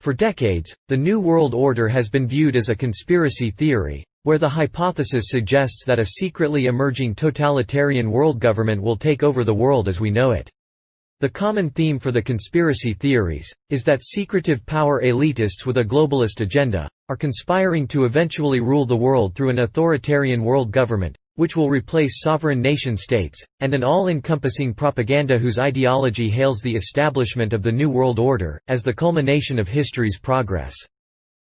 For decades, the New World Order has been viewed as a conspiracy theory, where the hypothesis suggests that a secretly emerging totalitarian world government will take over the world as we know it. The common theme for the conspiracy theories is that secretive power elitists with a globalist agenda are conspiring to eventually rule the world through an authoritarian world government, which will replace sovereign nation-states, and an all-encompassing propaganda whose ideology hails the establishment of the New World Order as the culmination of history's progress.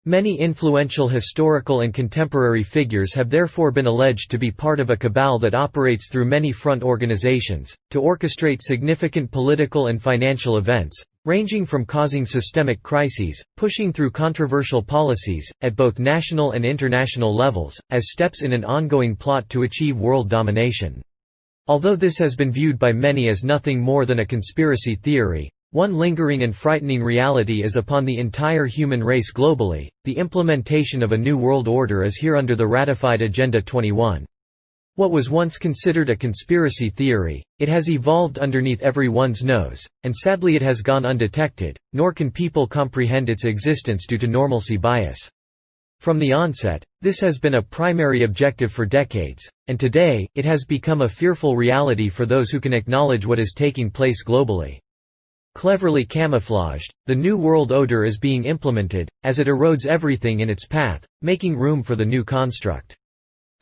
Many influential historical and contemporary figures have therefore been alleged to be part of a cabal that operates through many front organizations, to orchestrate significant political and financial events, ranging from causing systemic crises, pushing through controversial policies, at both national and international levels, as steps in an ongoing plot to achieve world domination. Although this has been viewed by many as nothing more than a conspiracy theory, one lingering and frightening reality is upon the entire human race globally. The implementation of a new world order is here under the ratified Agenda 21. What was once considered a conspiracy theory, it has evolved underneath everyone's nose, and sadly it has gone undetected, nor can people comprehend its existence due to normalcy bias. From the onset, this has been a primary objective for decades, and today, it has become a fearful reality for those who can acknowledge what is taking place globally. Cleverly camouflaged, the New World Order is being implemented, as it erodes everything in its path, making room for the new construct.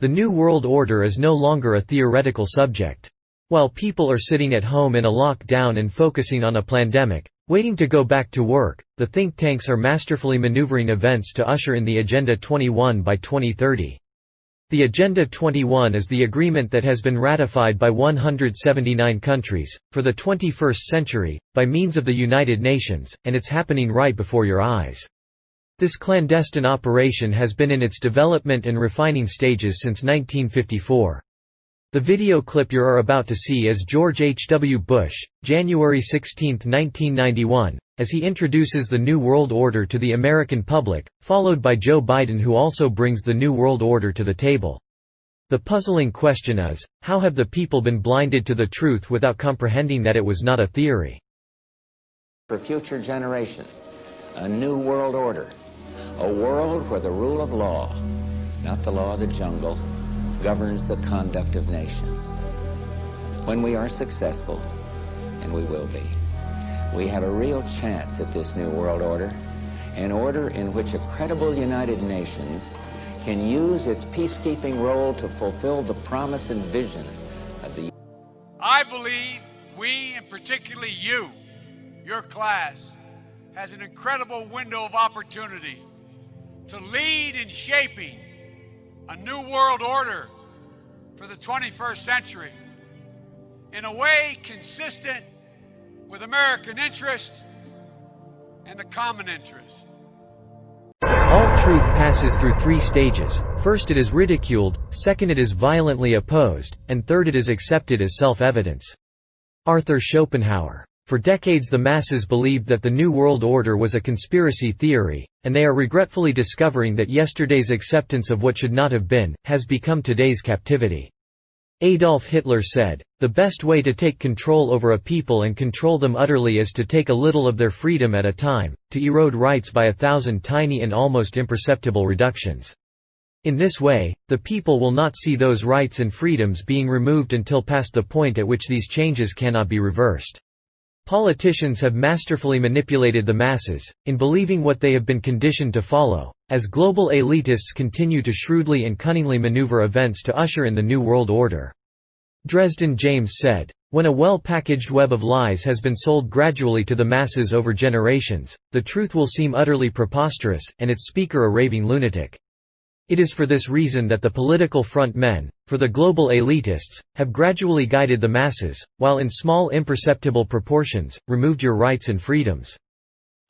The New World Order is no longer a theoretical subject. While people are sitting at home in a lockdown and focusing on a pandemic, waiting to go back to work, the think tanks are masterfully maneuvering events to usher in the Agenda 21 by 2030. The Agenda 21 is the agreement that has been ratified by 179 countries, for the 21st century, by means of the United Nations, and it's happening right before your eyes. This clandestine operation has been in its development and refining stages since 1954. The video clip you are about to see is George H. W. Bush, January 16, 1991, as he introduces the New World Order to the American public, followed by Joe Biden, who also brings the New World Order to the table. The puzzling question is, how have the people been blinded to the truth without comprehending that it was not a theory? For future generations, a new world order, a world where the rule of law, not the law of the jungle, governs the conduct of nations. When we are successful, and we will be, we have a real chance at this new world order, an order in which a credible United Nations can use its peacekeeping role to fulfill the promise and vision of the... I believe we, and particularly you, your class, has an incredible window of opportunity to lead in shaping a new world order for the 21st century in a way consistent with American interest and the common interest. All truth passes through three stages: first it is ridiculed, second it is violently opposed, and third it is accepted as self-evidence. Arthur Schopenhauer. For decades the masses believed that the New World Order was a conspiracy theory, and they are regretfully discovering that yesterday's acceptance of what should not have been, has become today's captivity. Adolf Hitler said, "The best way to take control over a people and control them utterly is to take a little of their freedom at a time, to erode rights by 1,000 tiny and almost imperceptible reductions. In this way, the people will not see those rights and freedoms being removed until past the point at which these changes cannot be reversed." Politicians have masterfully manipulated the masses, in believing what they have been conditioned to follow, as global elitists continue to shrewdly and cunningly maneuver events to usher in the New World Order. Dresden James said, "When a well-packaged web of lies has been sold gradually to the masses over generations, the truth will seem utterly preposterous, and its speaker a raving lunatic." It is for this reason that the political front men, for the global elitists, have gradually guided the masses, while in small imperceptible proportions, removed your rights and freedoms.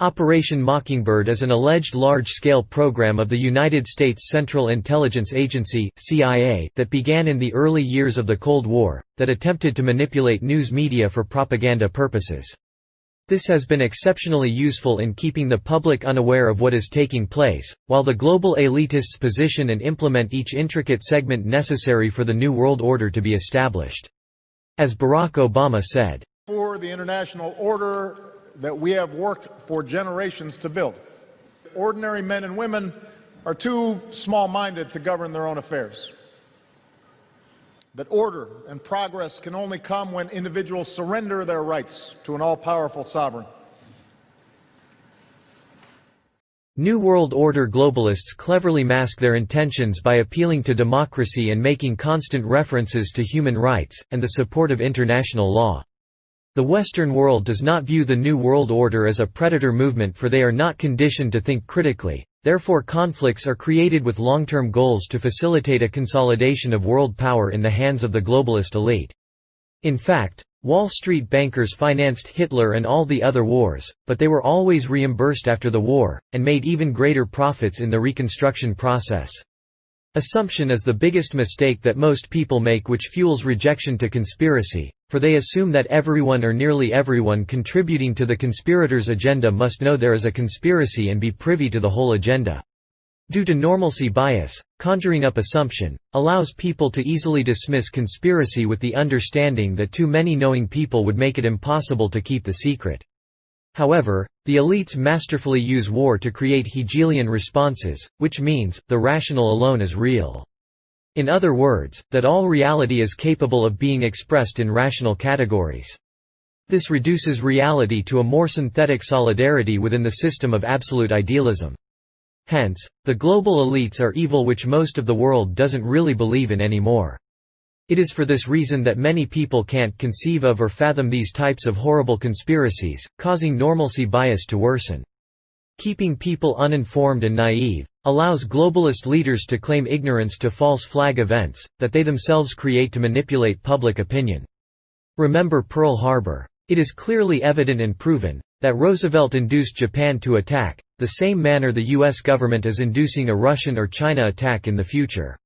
Operation Mockingbird is an alleged large-scale program of the United States Central Intelligence Agency (CIA) that began in the early years of the Cold War, that attempted to manipulate news media for propaganda purposes. This has been exceptionally useful in keeping the public unaware of what is taking place, while the global elitists position and implement each intricate segment necessary for the New World Order to be established. As Barack Obama said, "For the international order that we have worked for generations to build, ordinary men and women are too small-minded to govern their own affairs. That order and progress can only come when individuals surrender their rights to an all-powerful sovereign. New World Order globalists cleverly mask their intentions by appealing to democracy and making constant references to human rights, and the support of international law. The Western world does not view the New World Order as a predator movement, for they are not conditioned to think critically, therefore conflicts are created with long-term goals to facilitate a consolidation of world power in the hands of the globalist elite. In fact, Wall Street bankers financed Hitler and all the other wars, but they were always reimbursed after the war, and made even greater profits in the reconstruction process. Assumption is the biggest mistake that most people make, which fuels rejection to conspiracy, for they assume that everyone or nearly everyone contributing to the conspirators' agenda must know there is a conspiracy and be privy to the whole agenda. Due to normalcy bias, conjuring up assumption allows people to easily dismiss conspiracy with the understanding that too many knowing people would make it impossible to keep the secret. However, the elites masterfully use war to create Hegelian responses, which means, the rational alone is real. In other words, that all reality is capable of being expressed in rational categories. This reduces reality to a more synthetic solidarity within the system of absolute idealism. Hence, the global elites are evil, which most of the world doesn't really believe in anymore. It is for this reason that many people can't conceive of or fathom these types of horrible conspiracies, causing normalcy bias to worsen. Keeping people uninformed and naive allows globalist leaders to claim ignorance to false flag events that they themselves create to manipulate public opinion. Remember Pearl Harbor. It is clearly evident and proven that Roosevelt induced Japan to attack, the same manner the US government is inducing a Russian or China attack in the future.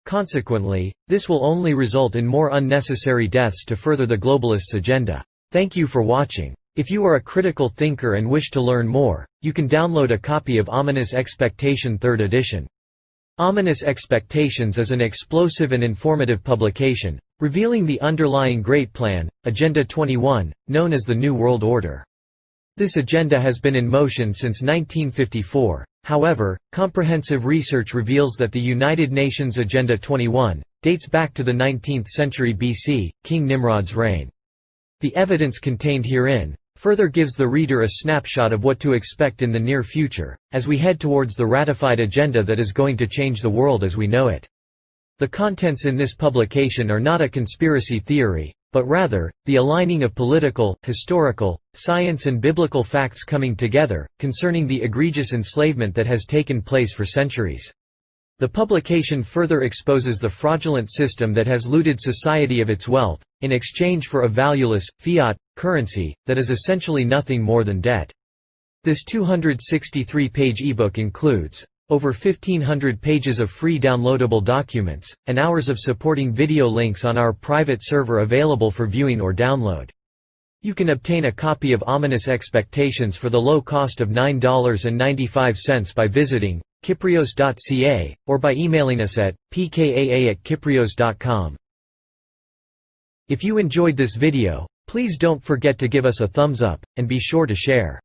Consequently, this will only result in more unnecessary deaths to further the globalists' agenda. Thank you for watching. If you are a critical thinker and wish to learn more, you can download a copy of Ominous Expectation 3rd edition. Ominous Expectations is an explosive and informative publication, revealing the underlying Great Plan, Agenda 21, known as the New World Order. This agenda has been in motion since 1954, however, comprehensive research reveals that the United Nations Agenda 21 dates back to the 19th century BC, King Nimrod's reign. The evidence contained herein further gives the reader a snapshot of what to expect in the near future, as we head towards the ratified agenda that is going to change the world as we know it. The contents in this publication are not a conspiracy theory, but rather, the aligning of political, historical, science and biblical facts coming together, concerning the egregious enslavement that has taken place for centuries. The publication further exposes the fraudulent system that has looted society of its wealth, in exchange for a valueless, fiat, currency, that is essentially nothing more than debt. This 263-page ebook includes over 1,500 pages of free downloadable documents, and hours of supporting video links on our private server available for viewing or download. You can obtain a copy of Ominous Expectations for the low cost of $9.95 by visiting kyprios.ca, or by emailing us at pkaa@kyprios.com. If you enjoyed this video, please don't forget to give us a thumbs up, and be sure to share.